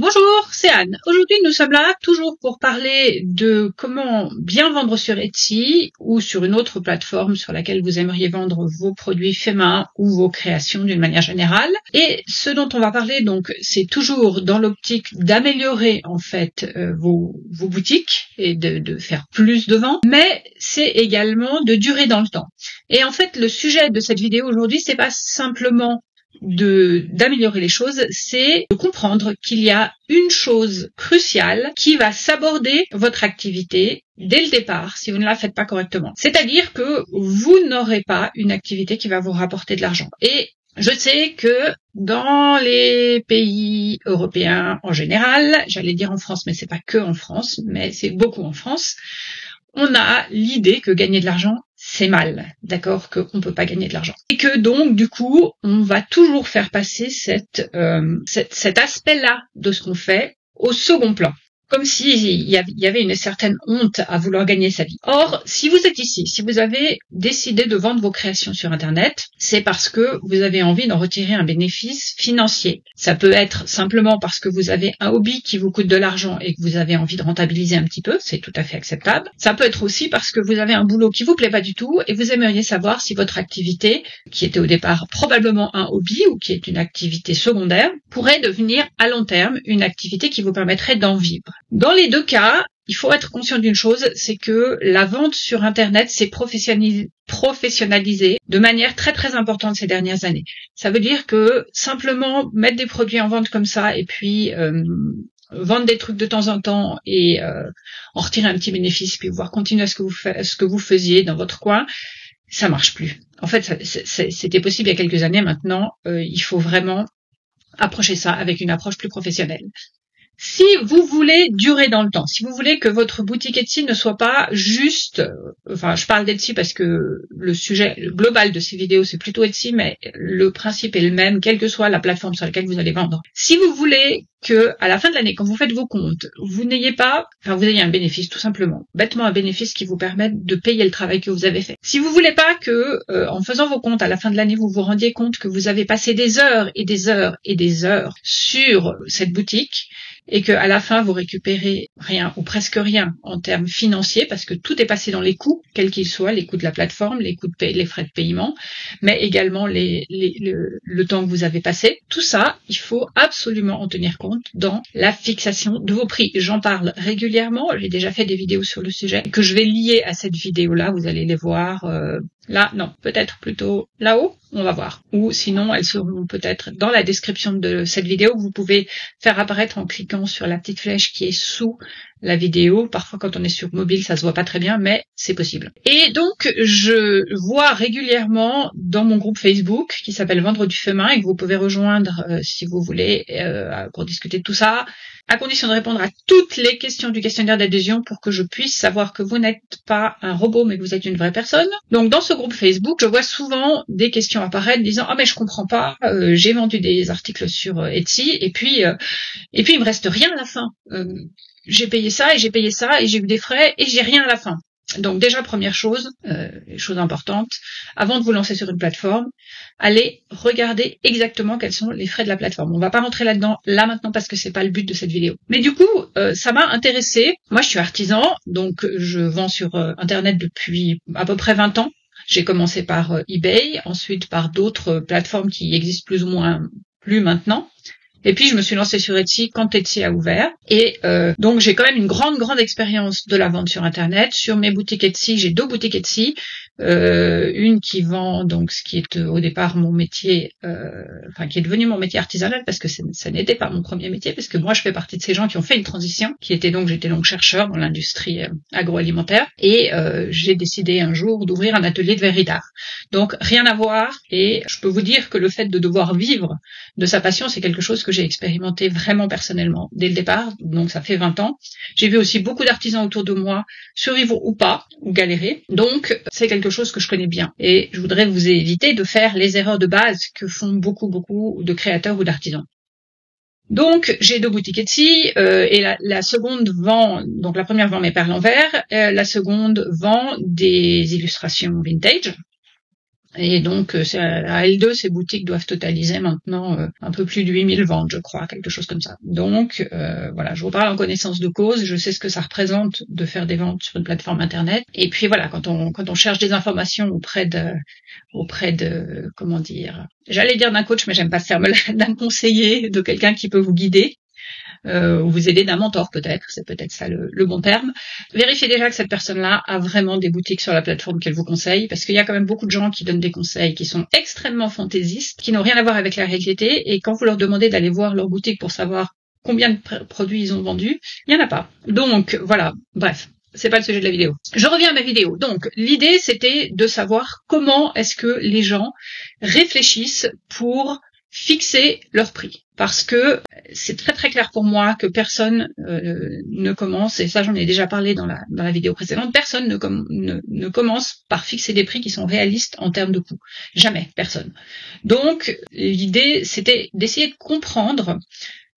Bonjour, c'est Anne. Aujourd'hui, nous sommes là toujours pour parler de comment bien vendre sur Etsy ou sur une autre plateforme sur laquelle vous aimeriez vendre vos produits faits main ou vos créations d'une manière générale. Et ce dont on va parler, donc, c'est toujours dans l'optique d'améliorer en fait vos boutiques et de faire plus de ventes, mais c'est également de durer dans le temps. Et en fait, le sujet de cette vidéo aujourd'hui, c'est pas simplement d'améliorer les choses, c'est de comprendre qu'il y a une chose cruciale qui va saborder votre activité dès le départ si vous ne la faites pas correctement. C'est-à-dire que vous n'aurez pas une activité qui va vous rapporter de l'argent. Et je sais que dans les pays européens en général, j'allais dire en France, mais c'est pas que en France, mais c'est beaucoup en France, on a l'idée que gagner de l'argent, c'est mal, d'accord, qu'on peut pas gagner de l'argent. Et que donc, du coup, on va toujours faire passer cet aspect-là de ce qu'on fait au second plan. Comme s'il y avait une certaine honte à vouloir gagner sa vie. Or, si vous êtes ici, si vous avez décidé de vendre vos créations sur Internet, c'est parce que vous avez envie d'en retirer un bénéfice financier. Ça peut être simplement parce que vous avez un hobby qui vous coûte de l'argent et que vous avez envie de rentabiliser un petit peu, c'est tout à fait acceptable. Ça peut être aussi parce que vous avez un boulot qui vous plaît pas du tout et vous aimeriez savoir si votre activité, qui était au départ probablement un hobby ou qui est une activité secondaire, pourrait devenir à long terme une activité qui vous permettrait d'en vivre. Dans les deux cas, il faut être conscient d'une chose, c'est que la vente sur Internet s'est professionnalisée de manière très très importante ces dernières années. Ça veut dire que simplement mettre des produits en vente comme ça et puis vendre des trucs de temps en temps et en retirer un petit bénéfice puis pouvoir continuer à ce que vous faisiez dans votre coin, ça marche plus. En fait, c'était possible il y a quelques années. Maintenant, il faut vraiment approcher ça avec une approche plus professionnelle. Si vous voulez durer dans le temps, si vous voulez que votre boutique Etsy ne soit pas juste, enfin je parle d'Etsy parce que le sujet global de ces vidéos c'est plutôt Etsy, mais le principe est le même, quelle que soit la plateforme sur laquelle vous allez vendre. Si vous voulez que à la fin de l'année, quand vous faites vos comptes, vous ayez un bénéfice tout simplement, bêtement un bénéfice qui vous permette de payer le travail que vous avez fait. Si vous voulez pas que, en faisant vos comptes à la fin de l'année, vous vous rendiez compte que vous avez passé des heures et des heures et des heures sur cette boutique, et que à la fin vous récupérez rien ou presque rien en termes financiers parce que tout est passé dans les coûts, quels qu'ils soient, les coûts de la plateforme, les coûts les frais de paiement, mais également le temps que vous avez passé. Tout ça, il faut absolument en tenir compte dans la fixation de vos prix. J'en parle régulièrement, j'ai déjà fait des vidéos sur le sujet que je vais lier à cette vidéo-là, vous allez les voir là, non, peut-être plutôt là-haut, on va voir. Ou sinon, elles seront peut-être dans la description de cette vidéo que vous pouvez faire apparaître en cliquant sur la petite flèche qui est sous la vidéo. Parfois, quand on est sur mobile, ça se voit pas très bien, mais c'est possible. Et donc, je vois régulièrement dans mon groupe Facebook, qui s'appelle Vendre du fait main, et que vous pouvez rejoindre si vous voulez, pour discuter de tout ça, à condition de répondre à toutes les questions du questionnaire d'adhésion pour que je puisse savoir que vous n'êtes pas un robot, mais que vous êtes une vraie personne. Donc, dans ce groupe Facebook, je vois souvent des questions apparaître disant « Ah, mais je comprends pas, j'ai vendu des articles sur Etsy, et puis il me reste rien à la fin. J'ai payé ça, et j'ai eu des frais, et j'ai rien à la fin. » Donc déjà, première chose, chose importante, avant de vous lancer sur une plateforme, allez regarder exactement quels sont les frais de la plateforme. On va pas rentrer là-dedans, là maintenant, parce que c'est pas le but de cette vidéo. Mais du coup, ça m'a intéressée. Moi, je suis artisan, donc je vends sur Internet depuis à peu près 20 ans. J'ai commencé par eBay, ensuite par d'autres plateformes qui existent plus ou moins plus maintenant. Et puis, je me suis lancée sur Etsy quand Etsy a ouvert. Et donc, j'ai quand même une grande expérience de la vente sur Internet. Sur mes boutiques Etsy, j'ai 2 boutiques Etsy. Une qui vend donc ce qui est au départ mon métier, qui est devenu mon métier artisanal parce que ça n'était pas mon premier métier, parce que moi, je fais partie de ces gens qui ont fait une transition, j'étais donc chercheur dans l'industrie agroalimentaire. Et j'ai décidé un jour d'ouvrir un atelier de verrerie d'art. Donc, rien à voir. Et je peux vous dire que le fait de devoir vivre de sa passion, c'est quelque chose que j'ai expérimenté vraiment personnellement dès le départ, donc ça fait 20 ans. J'ai vu aussi beaucoup d'artisans autour de moi survivre ou pas, ou galérer, donc c'est quelque chose que je connais bien. Et je voudrais vous éviter de faire les erreurs de base que font beaucoup de créateurs ou d'artisans. Donc j'ai 2 boutiques Etsy, et la seconde vend, donc la première vend mes perles en verre, la seconde vend des illustrations vintage. Et donc, à L2, ces boutiques doivent totaliser maintenant un peu plus de 8000 ventes, je crois, quelque chose comme ça. Donc, voilà, je vous parle en connaissance de cause, je sais ce que ça représente de faire des ventes sur une plateforme Internet. Et puis voilà, quand on cherche des informations auprès de, comment dire, j'allais dire d'un coach, mais j'aime pas ce terme-là, d'un conseiller, de quelqu'un qui peut vous guider, ou vous aider, d'un mentor peut-être, c'est peut-être ça le bon terme. Vérifiez déjà que cette personne-là a vraiment des boutiques sur la plateforme qu'elle vous conseille, parce qu'il y a quand même beaucoup de gens qui donnent des conseils qui sont extrêmement fantaisistes, qui n'ont rien à voir avec la réalité, et quand vous leur demandez d'aller voir leur boutique pour savoir combien de produits ils ont vendus, il n'y en a pas. Donc voilà, bref. C'est pas le sujet de la vidéo. Je reviens à ma vidéo. Donc, l'idée, c'était de savoir comment est-ce que les gens réfléchissent pour fixer leur prix. Parce que c'est très très clair pour moi que personne ne commence, et ça j'en ai déjà parlé dans la vidéo précédente, personne ne commence par fixer des prix qui sont réalistes en termes de coûts. Jamais, personne. Donc, l'idée, c'était d'essayer de comprendre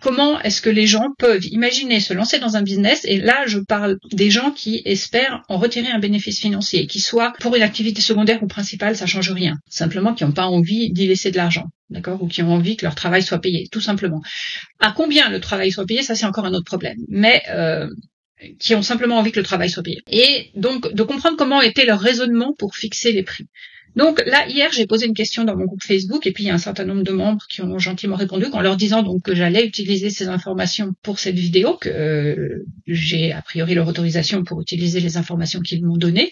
comment est-ce que les gens peuvent imaginer se lancer dans un business, et là je parle des gens qui espèrent en retirer un bénéfice financier, qui soit pour une activité secondaire ou principale, ça change rien. Simplement qui n'ont pas envie d'y laisser de l'argent, d'accord, ou qui ont envie que leur travail soit payé, tout simplement. À combien le travail soit payé, ça c'est encore un autre problème. Mais qui ont simplement envie que le travail soit payé. Et donc de comprendre comment était leur raisonnement pour fixer les prix. Donc là, hier, j'ai posé une question dans mon groupe Facebook, et puis il y a un certain nombre de membres qui ont gentiment répondu en leur disant donc que j'allais utiliser ces informations pour cette vidéo, que j'ai a priori leur autorisation pour utiliser les informations qu'ils m'ont données,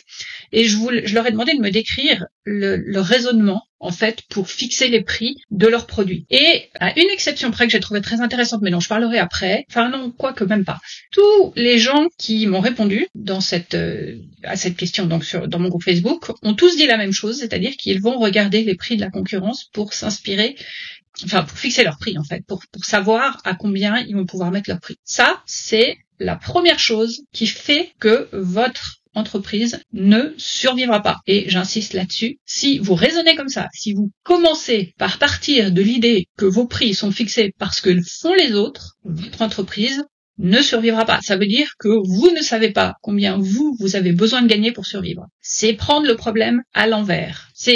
et je leur ai demandé de me décrire leur raisonnement en fait pour fixer les prix de leurs produits. Et à une exception près que j'ai trouvé très intéressante, mais dont je parlerai après, enfin non, quoique même pas, tous les gens qui m'ont répondu à cette question donc dans mon groupe Facebook ont tous dit la même chose, c'est-à-dire qu'ils vont regarder les prix de la concurrence pour s'inspirer, enfin pour fixer leur prix en fait, pour savoir à combien ils vont pouvoir mettre leur prix. Ça, c'est la première chose qui fait que votre entreprise ne survivra pas. Et j'insiste là-dessus, si vous raisonnez comme ça, si vous commencez par partir de l'idée que vos prix sont fixés parce que font les autres, votre entreprise ne survivra pas. Ça veut dire que vous ne savez pas combien vous avez besoin de gagner pour survivre. C'est prendre le problème à l'envers. Je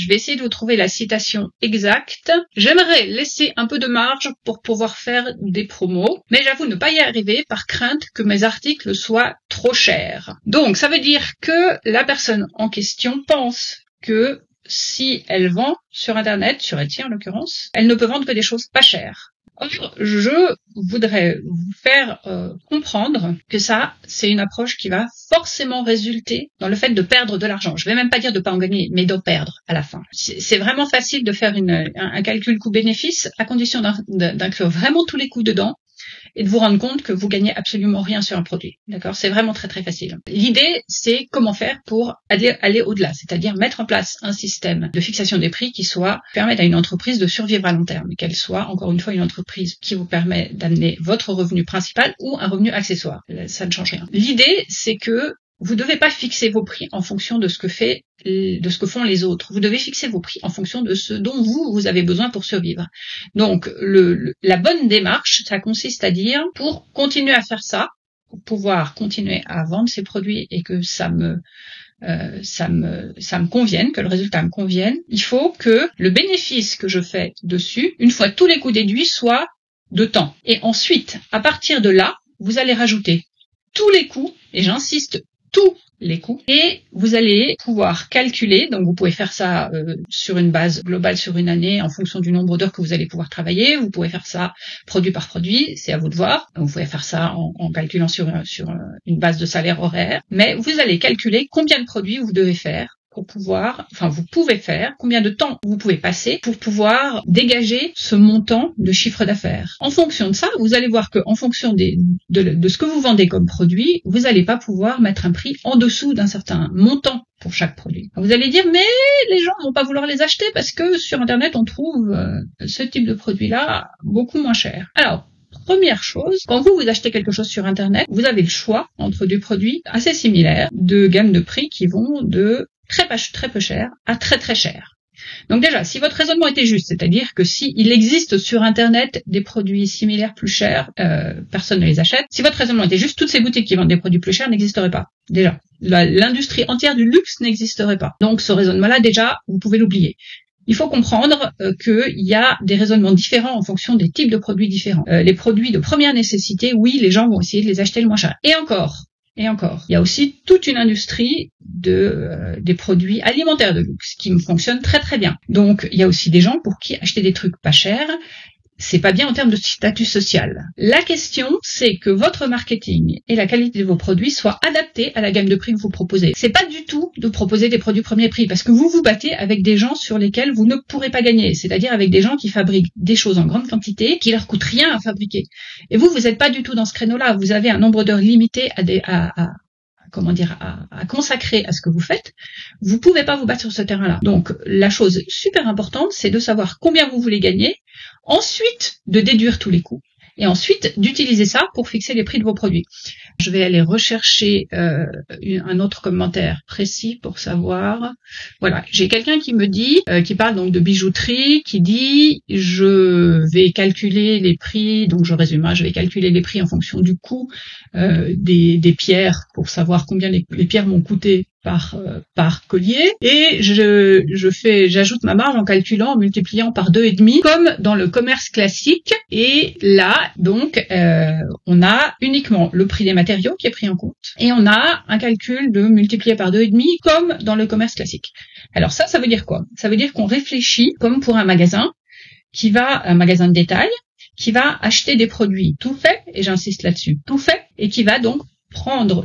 vais essayer de vous trouver la citation exacte. J'aimerais laisser un peu de marge pour pouvoir faire des promos, mais j'avoue ne pas y arriver par crainte que mes articles soient trop chers. Donc, ça veut dire que la personne en question pense que si elle vend sur Internet, sur Etsy en l'occurrence, elle ne peut vendre que des choses pas chères. Or, je voudrais vous faire comprendre que ça, c'est une approche qui va forcément résulter dans le fait de perdre de l'argent. Je vais même pas dire de pas en gagner, mais d'en perdre à la fin. C'est vraiment facile de faire un calcul coût-bénéfice à condition d'inclure vraiment tous les coûts dedans et de vous rendre compte que vous gagnez absolument rien sur un produit. D'accord ? C'est vraiment très très facile. L'idée, c'est comment faire pour aller au-delà, c'est-à-dire mettre en place un système de fixation des prix qui permette à une entreprise de survivre à long terme, qu'elle soit, encore une fois, une entreprise qui vous permet d'amener votre revenu principal ou un revenu accessoire. Ça ne change rien. L'idée, c'est que vous ne devez pas fixer vos prix en fonction de ce que font les autres. Vous devez fixer vos prix en fonction de ce dont vous avez besoin pour survivre. Donc, la bonne démarche, ça consiste à dire, pour continuer à faire ça, pour pouvoir continuer à vendre ces produits et que ça me convienne, que le résultat me convienne, il faut que le bénéfice que je fais dessus, une fois tous les coûts déduits, soit de temps. Et ensuite, à partir de là, vous allez rajouter tous les coûts, et j'insiste, tous les coûts, et vous allez pouvoir calculer, donc vous pouvez faire ça sur une base globale sur une année en fonction du nombre d'heures que vous allez pouvoir travailler, vous pouvez faire ça produit par produit, c'est à vous de voir, vous pouvez faire ça en calculant sur une base de salaire horaire, mais vous allez calculer combien de produits vous devez faire vous pouvez faire, combien de temps vous pouvez passer pour pouvoir dégager ce montant de chiffre d'affaires. En fonction de ça, vous allez voir que en fonction de ce que vous vendez comme produit, vous n'allez pas pouvoir mettre un prix en dessous d'un certain montant pour chaque produit. Vous allez dire, mais les gens vont pas vouloir les acheter parce que sur Internet, on trouve ce type de produit-là beaucoup moins cher. Alors, première chose, quand vous achetez quelque chose sur Internet, vous avez le choix entre des produits assez similaires, de gammes de prix qui vont de très peu cher à très très cher. Donc déjà, si votre raisonnement était juste, c'est-à-dire que si il existe sur Internet des produits similaires plus chers, personne ne les achète. Si votre raisonnement était juste, toutes ces boutiques qui vendent des produits plus chers n'existeraient pas. Déjà, l'industrie entière du luxe n'existerait pas. Donc ce raisonnement-là, déjà, vous pouvez l'oublier. Il faut comprendre qu'il y a des raisonnements différents en fonction des types de produits différents. Les produits de première nécessité, oui, les gens vont essayer de les acheter le moins cher. Et encore, il y a aussi toute une industrie des produits alimentaires de luxe qui fonctionne très très bien. Donc, il y a aussi des gens pour qui acheter des trucs pas chers, c'est pas bien en termes de statut social. La question, c'est que votre marketing et la qualité de vos produits soient adaptés à la gamme de prix que vous proposez. C'est pas du tout de proposer des produits premier prix, parce que vous vous battez avec des gens sur lesquels vous ne pourrez pas gagner, c'est-à-dire avec des gens qui fabriquent des choses en grande quantité, qui leur coûtent rien à fabriquer. Et vous n'êtes pas du tout dans ce créneau-là. Vous avez un nombre d'heures limité à consacrer à ce que vous faites. Vous pouvez pas vous battre sur ce terrain-là. Donc, la chose super importante, c'est de savoir combien vous voulez gagner, ensuite de déduire tous les coûts, et ensuite d'utiliser ça pour fixer les prix de vos produits. Je vais aller rechercher un autre commentaire précis pour savoir. Voilà, j'ai quelqu'un qui me dit, qui parle donc de bijouterie, qui dit je vais calculer les prix, donc je résume, je vais calculer les prix en fonction du coût des pierres pour savoir combien les pierres m'ont coûté par collier, et j'ajoute ma marge en calculant, en multipliant par 2,5 comme dans le commerce classique. Et là donc on a uniquement le prix des matériaux qui est pris en compte, et on a un calcul de multiplier par 2,5 comme dans le commerce classique. Alors ça veut dire quoi? Ça veut dire qu'on réfléchit comme pour un magasin de détail qui va acheter des produits tout faits, et j'insiste là-dessus, tout faits, et qui va donc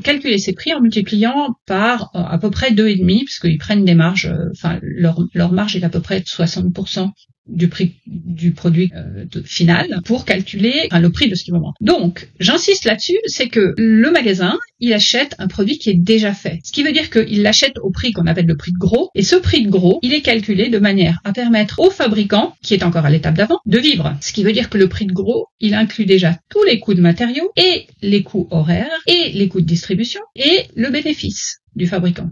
calculer ses prix en multipliant par à peu près 2,5, parce qu'ils prennent des marges, leur marge est à peu près de 60% du prix du produit final pour calculer le prix de ce qu'ils vont vendre. Donc, j'insiste là-dessus, c'est que le magasin, il achète un produit qui est déjà fait. Ce qui veut dire qu'il l'achète au prix qu'on appelle le prix de gros, et ce prix de gros, il est calculé de manière à permettre au fabricant, qui est encore à l'étape d'avant, de vivre. Ce qui veut dire que le prix de gros, il inclut déjà tous les coûts de matériaux, et les coûts horaires, et les coûts de distribution, et le bénéfice du fabricant.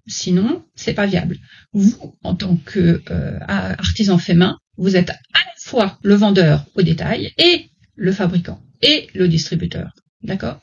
Sinon, c'est pas viable. Vous, en tant que artisan fait main, vous êtes à la fois le vendeur au détail et le fabricant et le distributeur. D'accord?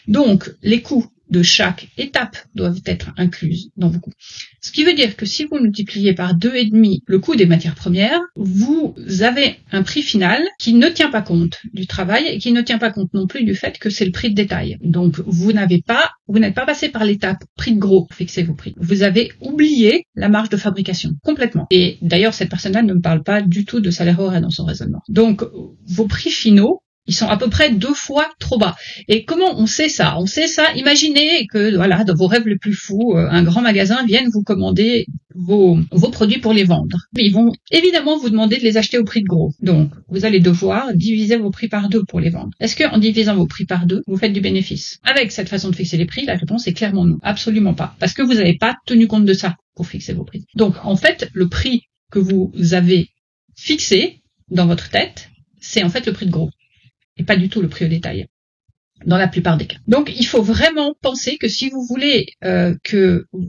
Donc, les coûts de chaque étape doivent être incluses dans vos coûts. Ce qui veut dire que si vous multipliez par 2,5 le coût des matières premières, vous avez un prix final qui ne tient pas compte du travail et qui ne tient pas compte non plus du fait que c'est le prix de détail. Donc vous n'êtes pas passé par l'étape prix de gros pour fixer vos prix. Vous avez oublié la marge de fabrication complètement. Et d'ailleurs, cette personne-là ne me parle pas du tout de salaire horaire dans son raisonnement. Donc vos prix finaux, ils sont à peu près 2 fois trop bas. Et comment on sait ça? On sait ça, imaginez que, voilà, dans vos rêves les plus fous, un grand magasin vienne vous commander vos produits pour les vendre. Ils vont évidemment vous demander de les acheter au prix de gros. Donc, vous allez devoir diviser vos prix par 2 pour les vendre. Est-ce qu'en divisant vos prix par 2, vous faites du bénéfice? Avec cette façon de fixer les prix, la réponse est clairement non. Absolument pas. Parce que vous n'avez pas tenu compte de ça pour fixer vos prix. Donc, en fait, le prix que vous avez fixé dans votre tête, c'est en fait le prix de gros. Et pas du tout le prix au détail, dans la plupart des cas. Donc, il faut vraiment penser que si vous voulez que vous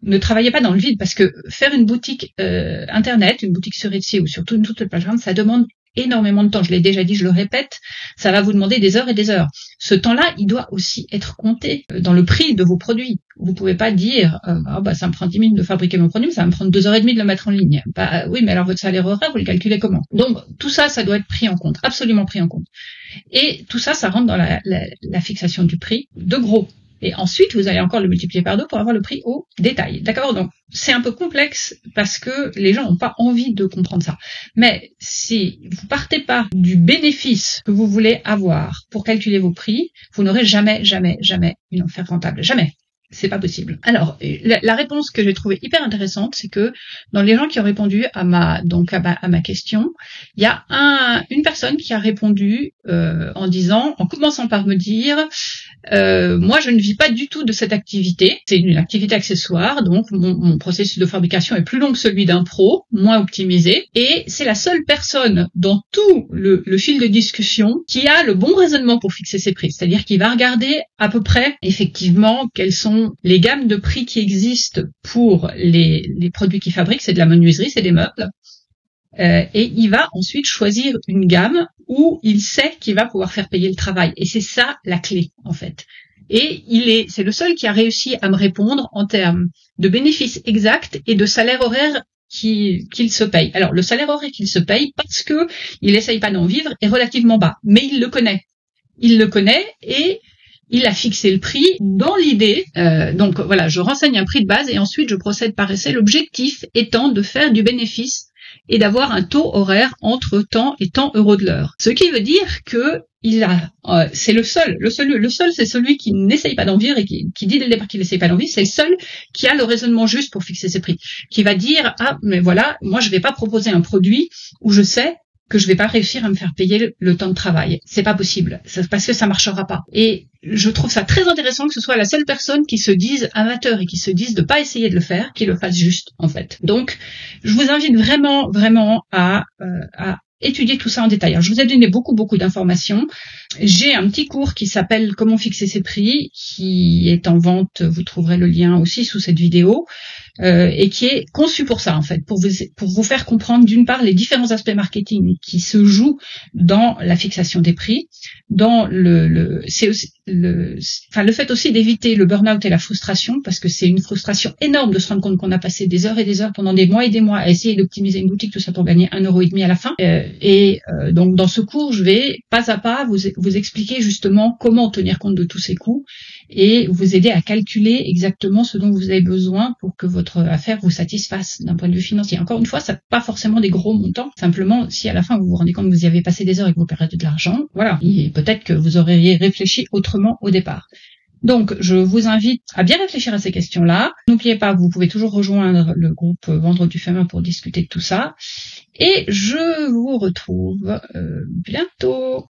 ne travaillez pas dans le vide, parce que faire une boutique Internet, une boutique sur Etsy ou sur toute la plateforme, ça demande énormément de temps. Je l'ai déjà dit, je le répète, ça va vous demander des heures et des heures. Ce temps-là, il doit aussi être compté dans le prix de vos produits. Vous pouvez pas dire ça me prend 10 minutes de fabriquer mon produit, mais ça va me prendre 2h30 de le mettre en ligne. Oui, mais alors votre salaire horaire, vous le calculez comment? Donc tout ça, ça doit être pris en compte, absolument pris en compte. Et tout ça, ça rentre dans la fixation du prix de gros. Et ensuite, vous allez encore le multiplier par 2 pour avoir le prix au détail. D'accord? Donc, c'est un peu complexe parce que les gens n'ont pas envie de comprendre ça. Mais si vous partez pas du bénéfice que vous voulez avoir pour calculer vos prix, vous n'aurez jamais une offre rentable. Jamais. C'est pas possible. Alors, la réponse que j'ai trouvée hyper intéressante, c'est que dans les gens qui ont répondu à ma question, il y a une personne qui a répondu en commençant par me dire moi je ne vis pas du tout de cette activité, c'est une activité accessoire, donc mon processus de fabrication est plus long que celui d'un pro, moins optimisé, et c'est la seule personne dans tout le fil de discussion qui a le bon raisonnement pour fixer ses prix, c'est-à-dire qu'il va regarder à peu près effectivement quels sont sont les gammes de prix qui existent pour les produits qu'ils fabriquent, c'est de la menuiserie, c'est des meubles. Et il va ensuite choisir une gamme où il sait qu'il va pouvoir faire payer le travail. Et c'est ça la clé, en fait. Et c'est le seul qui a réussi à me répondre en termes de bénéfices exacts et de salaire horaire qu'il se paye. Alors, le salaire horaire qu'il se paye, parce que il essaye pas d'en vivre, est relativement bas. Mais il le connaît. Il le connaît et il a fixé le prix dans l'idée. Donc voilà, je renseigne un prix de base et ensuite je procède par essai. L'objectif étant de faire du bénéfice et d'avoir un taux horaire entre tant et tant euros de l'heure. Ce qui veut dire que c'est le seul, c'est celui qui n'essaye pas d'en vivre et qui dit dès le départ qu'il n'essaye pas d'en vivre, c'est le seul qui a le raisonnement juste pour fixer ses prix. Qui va dire, mais voilà, moi je vais pas proposer un produit où je sais que je vais pas réussir à me faire payer le temps de travail. C'est pas possible. Parce que ça marchera pas. Et je trouve ça très intéressant que ce soit la seule personne qui se dise amateur et qui se dise de pas essayer de le faire, qui le fasse juste, en fait. Donc, je vous invite vraiment, vraiment à étudier tout ça en détail. Alors, je vous ai donné beaucoup d'informations. J'ai un petit cours qui s'appelle Comment fixer ses prix, qui est en vente. Vous trouverez le lien aussi sous cette vidéo. Et qui est conçu pour ça, en fait, pour vous faire comprendre d'une part les différents aspects marketing qui se jouent dans la fixation des prix, dans le fait aussi d'éviter le burn-out et la frustration, parce que c'est une frustration énorme de se rendre compte qu'on a passé des heures et des heures pendant des mois et des mois à essayer d'optimiser une boutique, tout ça pour gagner 1,5 € à la fin. Donc dans ce cours, je vais pas à pas vous expliquer justement comment tenir compte de tous ces coûts et vous aider à calculer exactement ce dont vous avez besoin pour que votre affaire vous satisfasse d'un point de vue financier. Encore une fois, ça pas forcément des gros montants. Simplement, si à la fin vous vous rendez compte que vous y avez passé des heures et que vous perdez de l'argent, voilà. Et peut-être que vous auriez réfléchi autrement au départ. Donc, je vous invite à bien réfléchir à ces questions-là. N'oubliez pas, vous pouvez toujours rejoindre le groupe Vendre du Féminin pour discuter de tout ça. Et je vous retrouve bientôt.